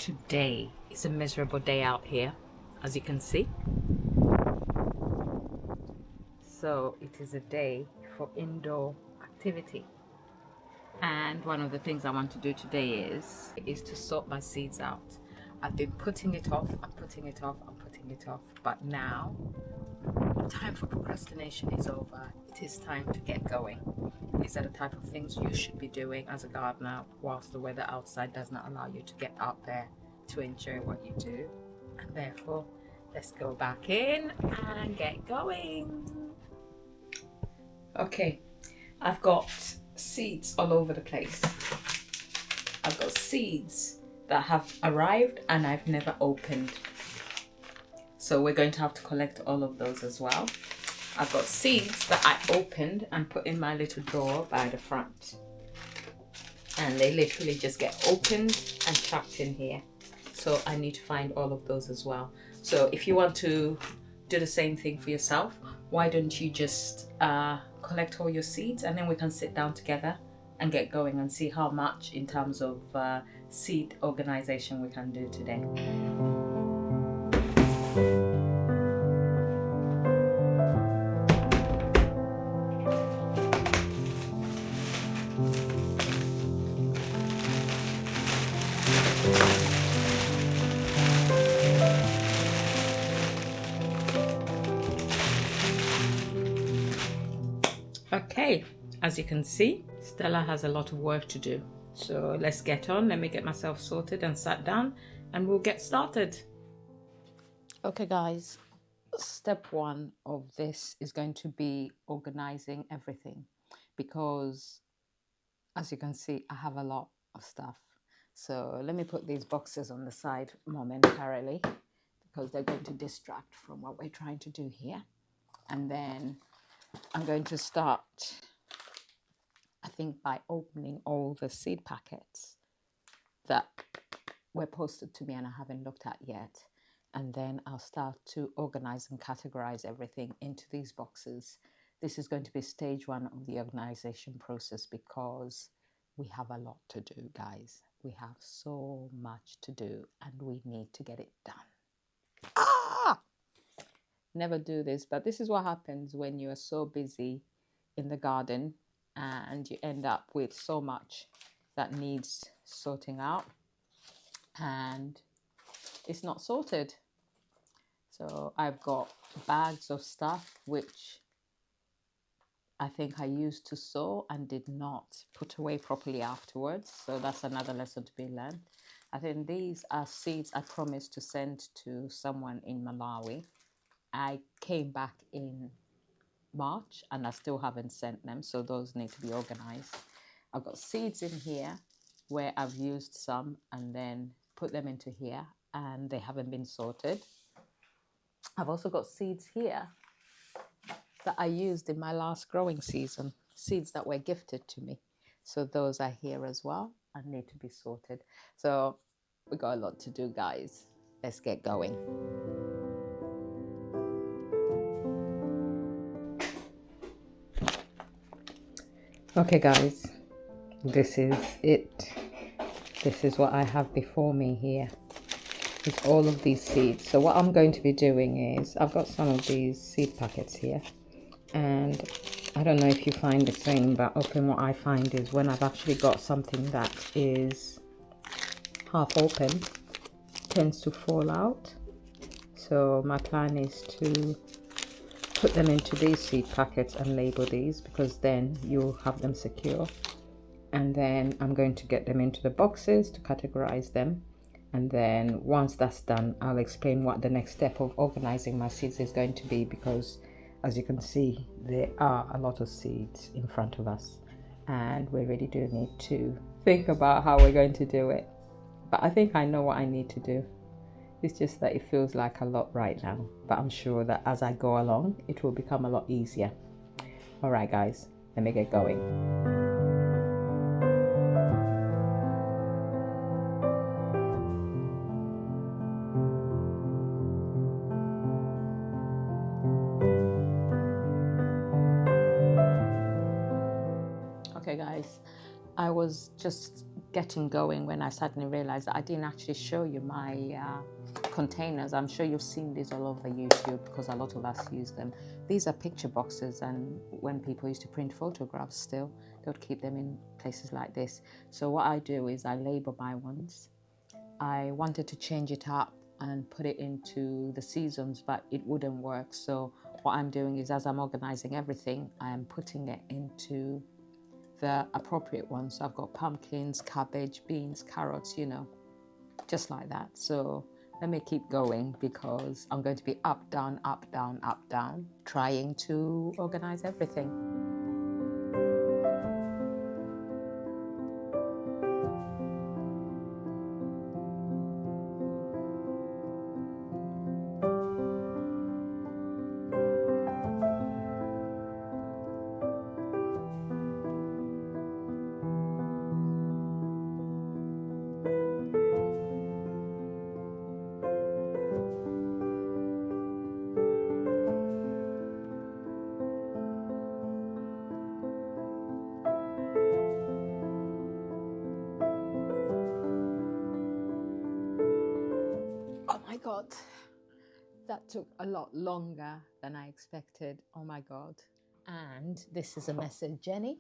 Today is a miserable day out here, as you can see. So it is a day for indoor activity. And one of the things I want to do today is to sort my seeds out. I've been putting it off, I'm putting it off, but now time for procrastination is over. It is time to get going. These are the type of things you should be doing as a gardener whilst the weather outside does not allow you to get out there to enjoy what you do. And therefore, let's go back in and get going. Okay, I've got seeds all over the place. I've got seeds that have arrived and I've never opened. So we're going to have to collect all of those as well. I've got seeds that I opened and put in my little drawer by the front. And they literally just get opened and chucked in here. So I need to find all of those as well. So if you want to do the same thing for yourself, why don't you just collect all your seeds, and then we can sit down together and get going and see how much in terms of seed organization we can do today. Okay, as you can see, Stella has a lot of work to do. So let's get on. Let me get myself sorted and sat down and we'll get started. Okay guys, step one of this is going to be organizing everything, because as you can see, I have a lot of stuff. So let me put these boxes on the side momentarily because they're going to distract from what we're trying to do here. And then I'm going to start, I think, by opening all the seed packets that were posted to me and I haven't looked at yet. And then I'll start to organize and categorize everything into these boxes. This is going to be stage one of the organization process because we have a lot to do, guys. We have so much to do and we need to get it done. Never do this, but this is what happens when you are so busy in the garden and you end up with so much that needs sorting out and it's not sorted. So I've got bags of stuff which I think I used to sow and did not put away properly afterwards. So that's another lesson to be learned. I think these are seeds I promised to send to someone in Malawi. I came back in March and I still haven't sent them, so those need to be organized. I've got seeds in here where I've used some and then put them into here and they haven't been sorted. I've also got seeds here that I used in my last growing season, seeds that were gifted to me. So those are here as well and need to be sorted. So we got a lot to do, guys. Let's get going. Okay guys, this is it. This is what I have before me here. It's all of these seeds. So what I'm going to be doing is, I've got some of these seed packets here and I don't know if you find the same, but often what I find is when I've actually got something that is half open, it tends to fall out. So my plan is to put them into these seed packets and label these, because then you'll have them secure. And then I'm going to get them into the boxes to categorize them. And then once that's done, I'll explain what the next step of organizing my seeds is going to be, because as you can see, there are a lot of seeds in front of us and we really do need to think about how we're going to do it. But I think I know what I need to do. It's just that it feels like a lot right now, but I'm sure that as I go along, it will become a lot easier. All right, guys, let me get going. Okay, guys, I was just getting going when I suddenly realized that I didn't actually show you my containers. I'm sure you've seen these all over YouTube because a lot of us use them. These are picture boxes, and when people used to print photographs still, they would keep them in places like this. So what I do is I label my ones. I wanted to change it up and put it into the seasons, but it wouldn't work. So what I'm doing is, as I'm organizing everything, I am putting it into the appropriate ones. So I've got pumpkins, cabbage, beans, carrots, you know, just like that. So let me keep going because I'm going to be up, down, up, down, up, down, trying to organize everything. Oh my God, that took a lot longer than I expected. Oh my God. And this is a message, Jenny.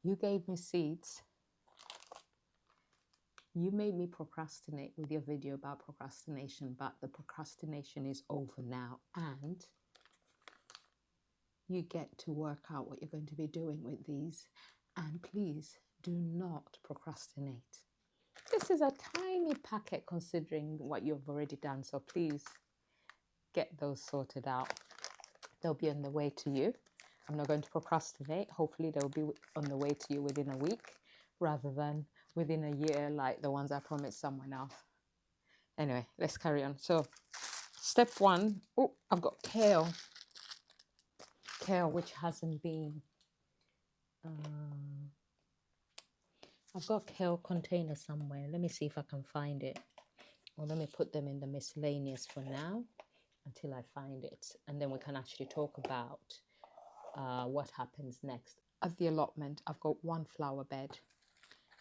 You gave me seeds. You made me procrastinate with your video about procrastination, but the procrastination is over now. And you get to work out what you're going to be doing with these. And please do not procrastinate. This is a tiny packet considering what you've already done. So please get those sorted out. They'll be on the way to you. I'm not going to procrastinate. Hopefully they'll be on the way to you within a week rather than within a year like the ones I promised someone else. Anyway, let's carry on. So step one, oh, I've got kale. Kale, which hasn't been, I've got kale container somewhere. Let me see if I can find it. Or let me put them in the miscellaneous for now until I find it. And then we can actually talk about what happens next. At the allotment, I've got one flower bed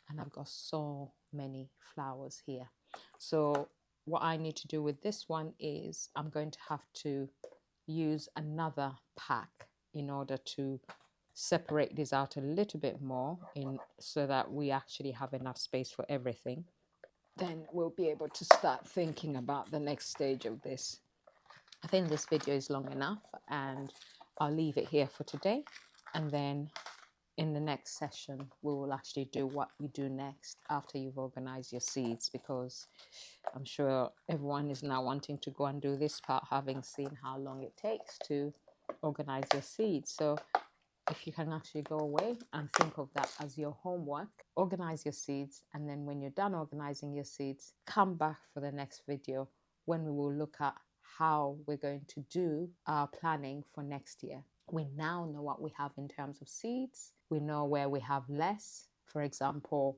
and I've got so many flowers here. So what I need to do with this one is I'm going to have to use another pack in order to separate this out a little bit more so that we actually have enough space for everything. Then we'll be able to start thinking about the next stage of this. I think this video is long enough and I'll leave it here for today. And then in the next session, we will actually do what you do next after you've organized your seeds, because I'm sure everyone is now wanting to go and do this part, having seen how long it takes to organize your seeds. So if you can actually go away and think of that as your homework, organize your seeds, and then when you're done organizing your seeds, come back for the next video when we will look at how we're going to do our planning for next year. We now know what we have in terms of seeds. We know where we have less. For example,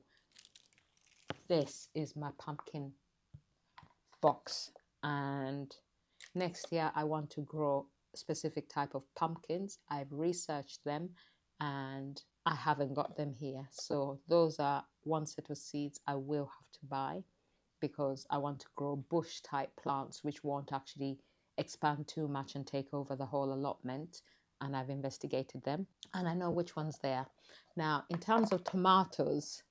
this is my pumpkin box, and next year I want to grow a specific type of pumpkins. I've researched them and I haven't got them here. So those are one set of seeds I will have to buy, because I want to grow bush type plants which won't actually expand too much and take over the whole allotment. And I've investigated them and I know which ones they are. Now, in terms of tomatoes,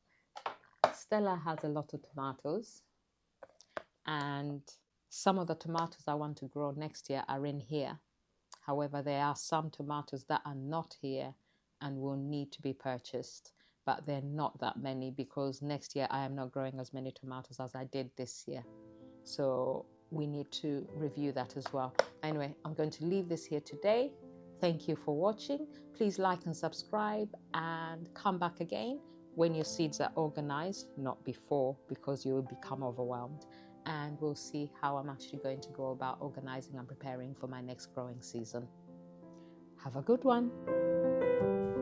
Stella has a lot of tomatoes, and some of the tomatoes I want to grow next year are in here. However, there are some tomatoes that are not here and will need to be purchased, but they're not that many because next year I am not growing as many tomatoes as I did this year. So we need to review that as well. Anyway, I'm going to leave this here today. Thank you for watching. Please like and subscribe and come back again when your seeds are organized, not before, because you will become overwhelmed. And we'll see how I'm actually going to go about organizing and preparing for my next growing season. Have a good one.